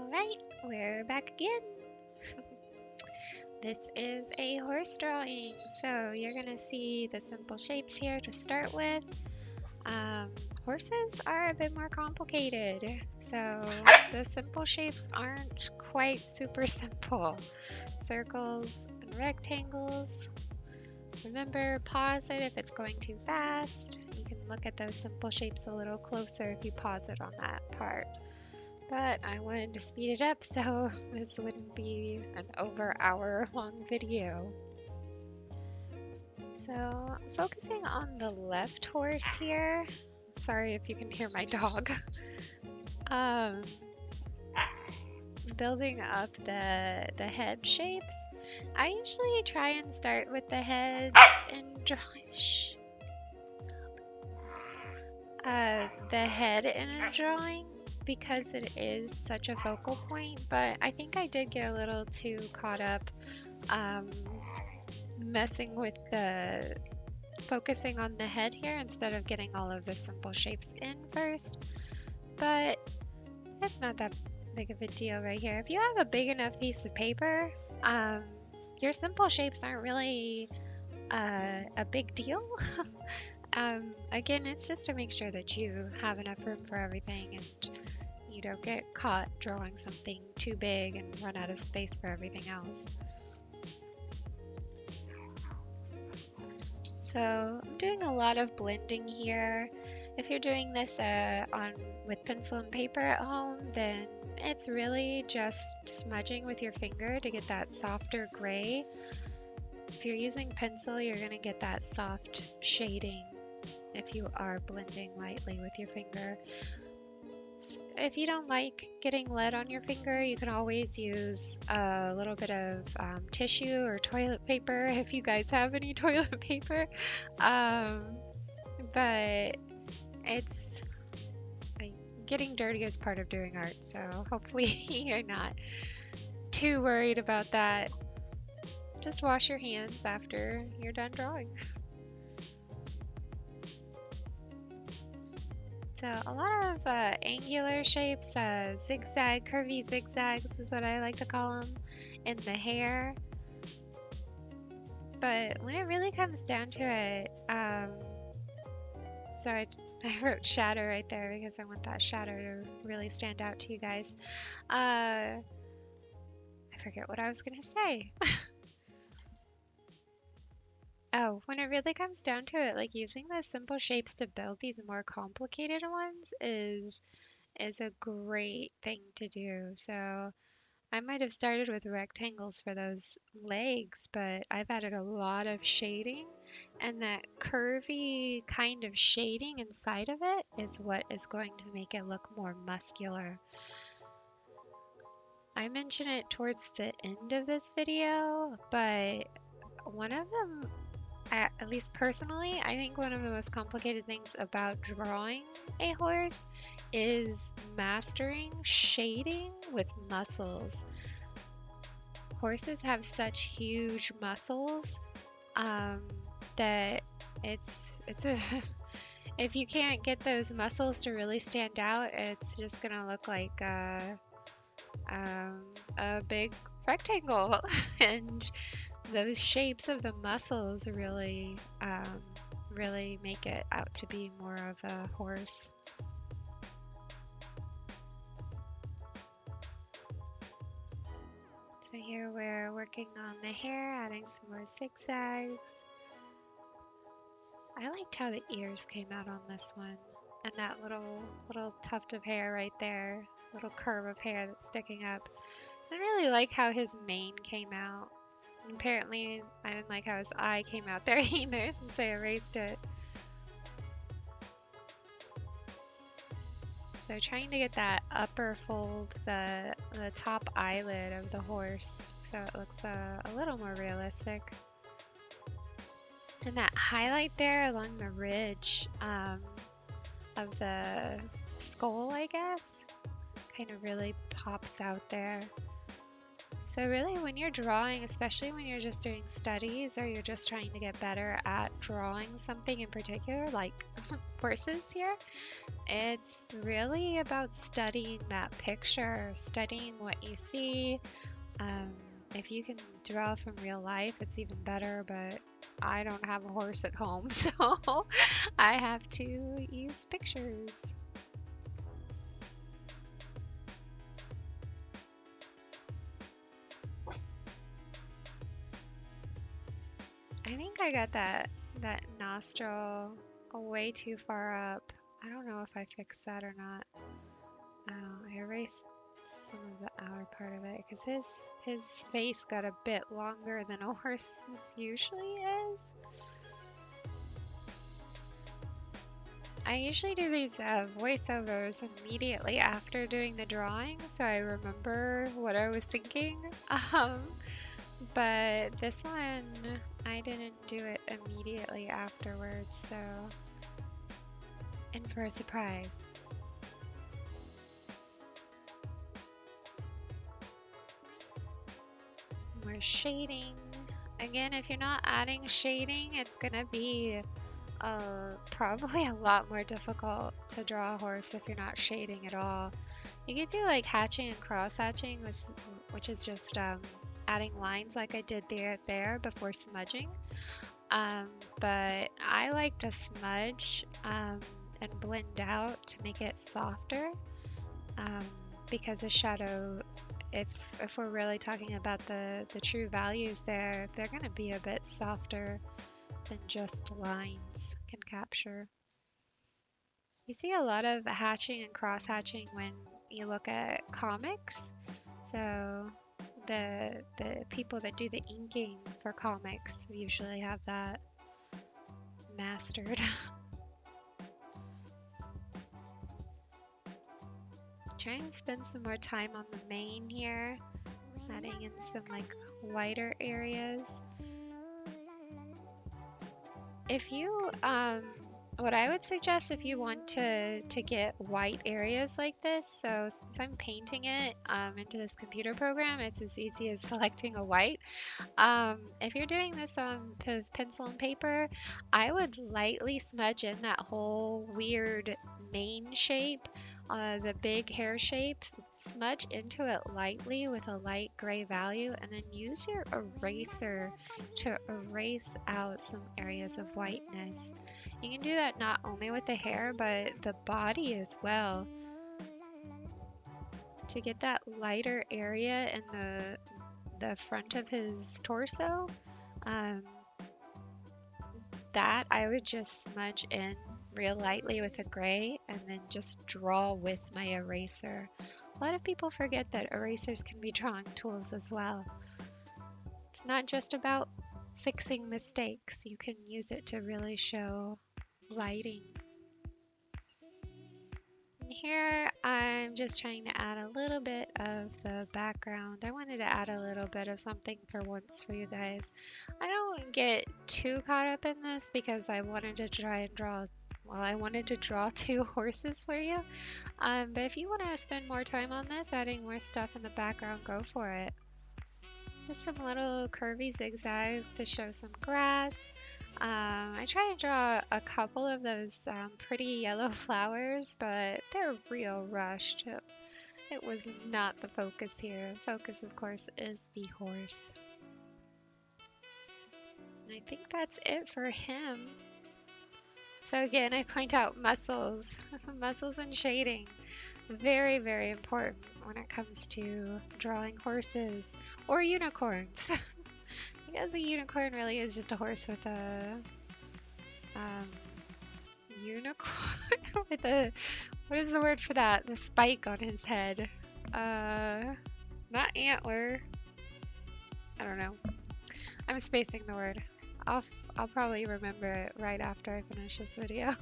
Alright, we're back again. This is a horse drawing, so you're gonna see the simple shapes here to start with. Horses are a bit more complicated, so the simple shapes aren't quite super simple. Circles and rectangles. Remember, pause it if it's going too fast. You can look at those simple shapes a little closer if you pause it on that part. But I wanted to speed it up so this wouldn't be an over-hour long video. So focusing on the left horse here, sorry if you can hear my dog, building up the head shapes, I usually try and start with the heads and draw the head in a drawing, because it is such a focal point, but I think I did get a little too caught up messing with the focusing on the head here instead of getting all of the simple shapes in first. But it's not that big of a deal right here. If you have a big enough piece of paper, your simple shapes aren't really a big deal. Again, it's just to make sure that you have enough room for everything and you don't get caught drawing something too big and run out of space for everything else. So I'm doing a lot of blending here. If you're doing this with pencil and paper at home, then it's really just smudging with your finger to get that softer gray. If you're using pencil, you're going to get that soft shading if you are blending lightly with your finger. If you don't like getting lead on your finger, you can always use a little bit of tissue or toilet paper if you guys have any toilet paper. But it's getting dirty is part of doing art, so hopefully you're not too worried about that. Just wash your hands after you're done drawing. So a lot of angular shapes, zigzag, curvy zigzags is what I like to call them, in the hair. But when it really comes down to it, so I wrote shadow right there because I want that shadow to really stand out to you guys. I forget what I was gonna say. Oh, when it really comes down to it, like using those simple shapes to build these more complicated ones is a great thing to do. So I might have started with rectangles for those legs, but I've added a lot of shading, and that curvy kind of shading inside of it is what is going to make it look more muscular. I mention it towards the end of this video, but one of them, at least personally, I think one of the most complicated things about drawing a horse is mastering shading with muscles. Horses have such huge muscles that it's a if you can't get those muscles to really stand out, it's just gonna look like a big rectangle. And those shapes of the muscles really make it out to be more of a horse. So here we're working on the hair, adding some more zigzags. I liked how the ears came out on this one, and that little tuft of hair right there, little curve of hair that's sticking up. I really like how his mane came out. Apparently, I didn't like how his eye came out there either, since I erased it. So trying to get that upper fold, the top eyelid of the horse, so it looks a little more realistic. And that highlight there along the ridge of the skull, I guess, kind of really pops out there. So really when you're drawing, especially when you're just doing studies or you're just trying to get better at drawing something in particular, like horses here, it's really about studying that picture, studying what you see. Um, if you can draw from real life, it's even better, but I don't have a horse at home, so I have to use pictures. I think I got that nostril way too far up. I don't know if I fixed that or not. I erased some of the outer part of it because his face got a bit longer than a horse's usually is. I usually do these voiceovers immediately after doing the drawing, so I remember what I was thinking. Um, but this one, I didn't do it immediately afterwards, so in for a surprise. More shading. Again, if you're not adding shading, it's gonna be probably a lot more difficult to draw a horse if you're not shading at all. You could do like hatching and cross hatching, which is just adding lines like I did there before smudging. But I like to smudge and blend out to make it softer because a shadow, if we're really talking about the true values there, they're going to be a bit softer than just lines can capture. You see a lot of hatching and cross hatching when you look at comics. So the people that do the inking for comics usually have that mastered. Trying to spend some more time on the mane here, adding in some like whiter areas. If you what I would suggest if you want to get white areas like this, so since I'm painting it into this computer program, it's as easy as selecting a white. If you're doing this on pencil and paper, I would lightly smudge in that whole weird mane shape, the big hair shape. Smudge into it lightly with a light gray value, and then use your eraser to erase out some areas of whiteness. You can do that not only with the hair, but the body as well. To get that lighter area in the front of his torso, that I would just smudge in real lightly with a gray and then just draw with my eraser. A lot of people forget that erasers can be drawing tools as well. It's not just about fixing mistakes. You can use it to really show lighting. Here I'm just trying to add a little bit of the background. I wanted to add a little bit of something for once for you guys. I don't get too caught up in this because I wanted to try and draw, well, I wanted to draw two horses for you. But if you want to spend more time on this, adding more stuff in the background, go for it. Just some little curvy zigzags to show some grass. I try and draw a couple of those pretty yellow flowers, but they're real rushed. It was not the focus here. The focus, of course, is the horse. I think that's it for him. So again, I point out muscles, muscles and shading. Very, very important when it comes to drawing horses or unicorns. Because a unicorn really is just a horse with a unicorn with a, what is the word for that? The spike on his head. Not antler. I don't know. I'm spacing the word. I'll probably remember it right after I finish this video.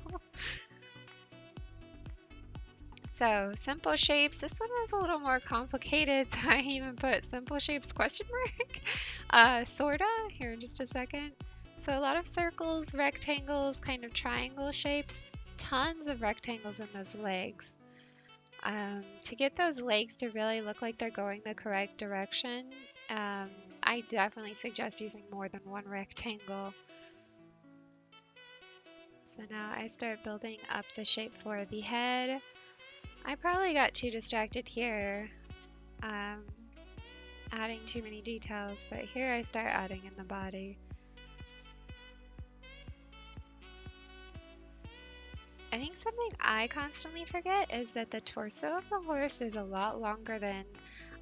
So simple shapes. This one was a little more complicated, so I even put simple shapes question mark. Sorta. Here in just a second. So a lot of circles, rectangles, kind of triangle shapes. Tons of rectangles in those legs. To get those legs to really look like they're going the correct direction, Um, I definitely suggest using more than one rectangle. So now I start building up the shape for the head. I probably got too distracted here, adding too many details, but here I start adding in the body. I think something I constantly forget is that the torso of the horse is a lot longer than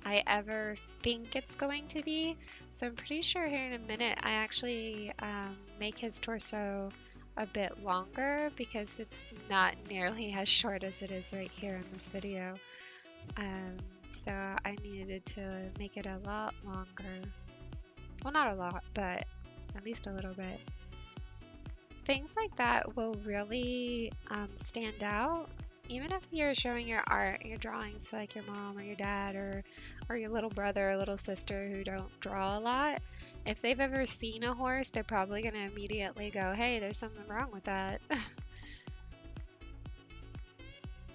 I ever think it's going to be. So I'm pretty sure here in a minute I actually make his torso a bit longer because it's not nearly as short as it is right here in this video. So I needed to make it a lot longer. Well, not a lot, but at least a little bit. Things like that will really stand out. Even if you're showing your art, your drawings to like your mom or your dad or your little brother or little sister who don't draw a lot, if they've ever seen a horse, they're probably going to immediately go, hey, there's something wrong with that.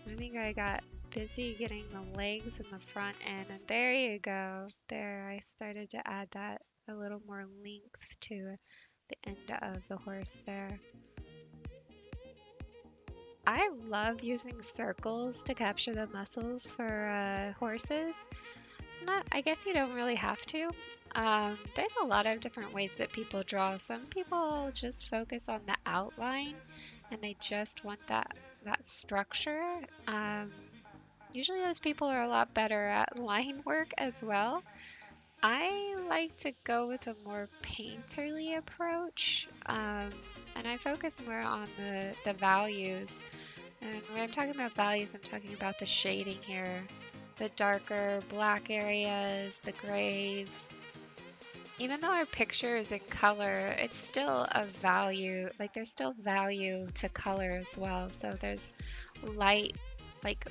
I think I got busy getting the legs and the front end, and there you go. There, I started to add that a little more length to the end of the horse there. I love using circles to capture the muscles for horses. It's not, I guess you don't really have to. There's a lot of different ways that people draw. Some people just focus on the outline and they just want that structure. Usually those people are a lot better at line work as well. I like to go with a more painterly approach, and I focus more on the values. And when I'm talking about values, I'm talking about the shading here, the darker black areas, the grays. Even though our picture is in color, it's still a value, like there's still value to color as well. So there's light, like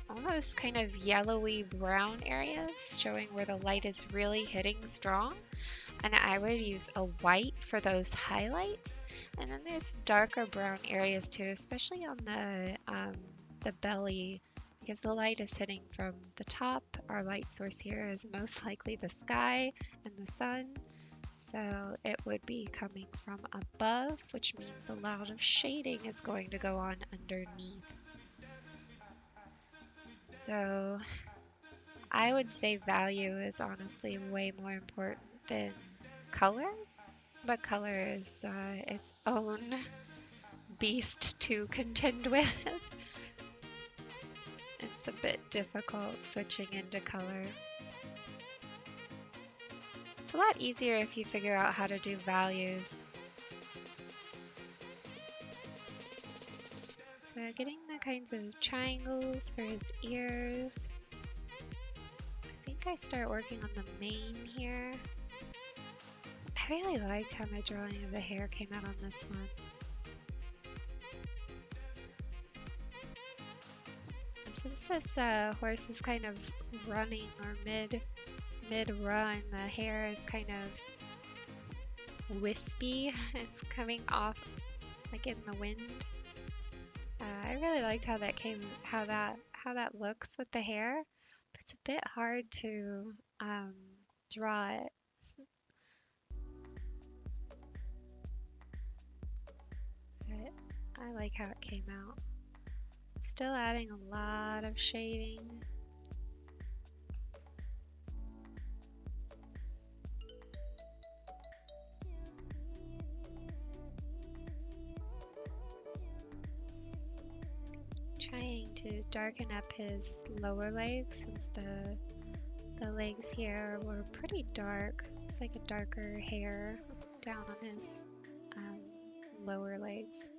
almost kind of yellowy brown areas showing where the light is really hitting strong, and I would use a white for those highlights. And then there's darker brown areas too, especially on the belly, because the light is hitting from the top. Our light source here is most likely the sky and the sun, so it would be coming from above, which means a lot of shading is going to go on underneath. So I would say value is honestly way more important than color, but color is its own beast to contend with. It's a bit difficult switching into color. It's a lot easier if you figure out how to do values. So getting the kinds of triangles for his ears. I think I start working on the mane here. I really liked how my drawing of the hair came out on this one. And since this horse is kind of running or mid-run, the hair is kind of wispy. It's coming off like in the wind. I really liked how that looks with the hair, but it's a bit hard to draw it. But I like how it came out. Still adding a lot of shading. Trying to darken up his lower legs since the legs here were pretty dark. It's like a darker hair down on his lower legs.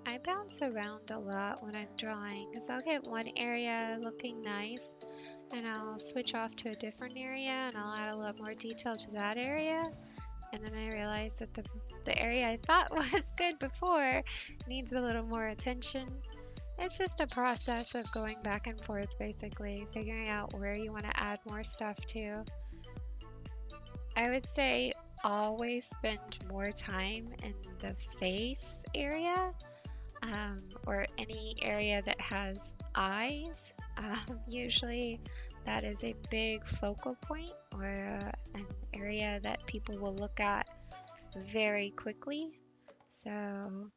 I bounce around a lot when I'm drawing because I'll get one area looking nice and I'll switch off to a different area and I'll add a lot more detail to that area, and then I realize that the area I thought was good before needs a little more attention. It's just a process of going back and forth, basically, figuring out where you want to add more stuff to. I would say always spend more time in the face area, or any area that has eyes. Usually that is a big focal point, or an area that people will look at very quickly. So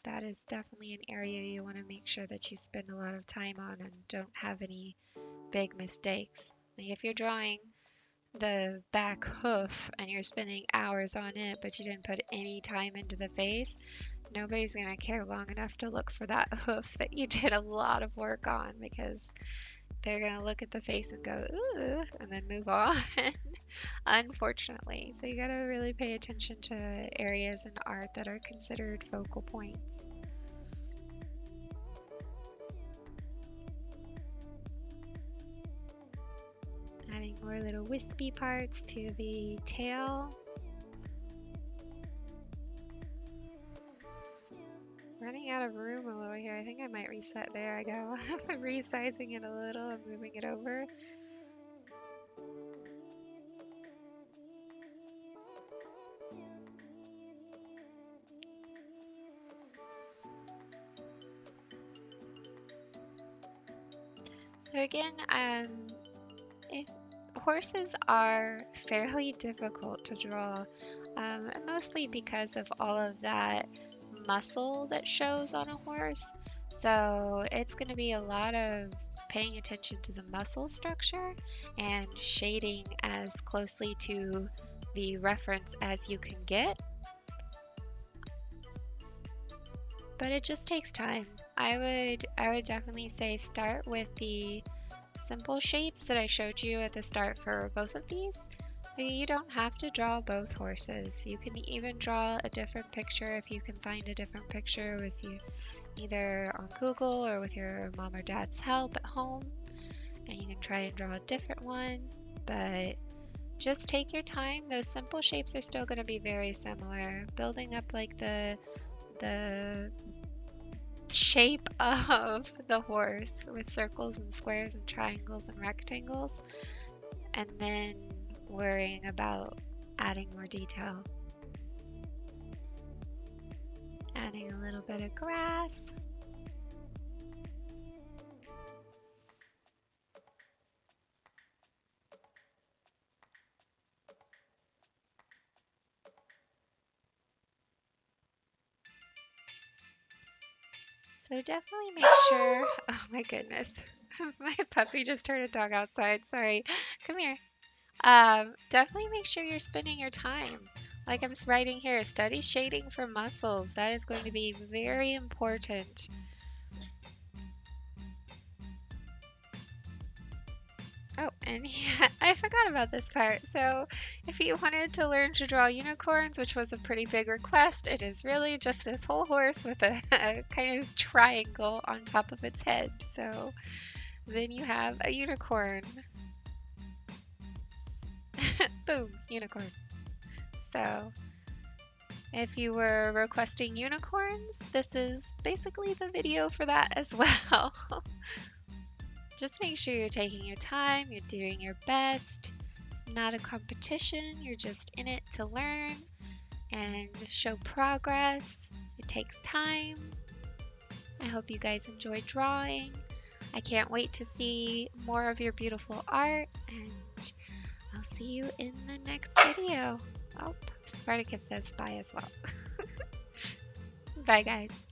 that is definitely an area you want to make sure that you spend a lot of time on and don't have any big mistakes. Like if you're drawing the back hoof and you're spending hours on it, but you didn't put any time into the face, nobody's going to care long enough to look for that hoof that you did a lot of work on, because they're going to look at the face and go, ooh, and then move on, unfortunately. So you got to really pay attention to areas in art that are considered focal points. Adding more little wispy parts to the tail. Running out of room a little here. I think I might reset. There I go. I'm resizing it a little and moving it over. So again, if horses are fairly difficult to draw, mostly because of all of that muscle that shows on a horse. So it's going to be a lot of paying attention to the muscle structure and shading as closely to the reference as you can get. But it just takes time. I would definitely say start with the simple shapes that I showed you at the start for both of these. You don't have to draw both horses. You can even draw a different picture if you can find a different picture with you, either on Google or with your mom or dad's help at home. And you can try and draw a different one, but just take your time. Those simple shapes are still going to be very similar. Building up like the shape of the horse with circles and squares and triangles and rectangles, and then worrying about adding more detail. Adding a little bit of grass. So definitely make sure, oh my goodness, my puppy just turned a dog outside, sorry, come here. Definitely make sure you're spending your time. Like I'm writing here, study shading for muscles. That is going to be very important. Oh, and yeah, I forgot about this part. So if you wanted to learn to draw unicorns, which was a pretty big request, it is really just this whole horse with a kind of triangle on top of its head. So then you have a unicorn. Boom, unicorn. So if you were requesting unicorns, this is basically the video for that as well. Just make sure you're taking your time, you're doing your best. It's not a competition, you're just in it to learn and show progress. It takes time. I hope you guys enjoy drawing. I can't wait to see more of your beautiful art, and I'll see you in the next video. Oh, Spartacus says bye as well. Bye guys.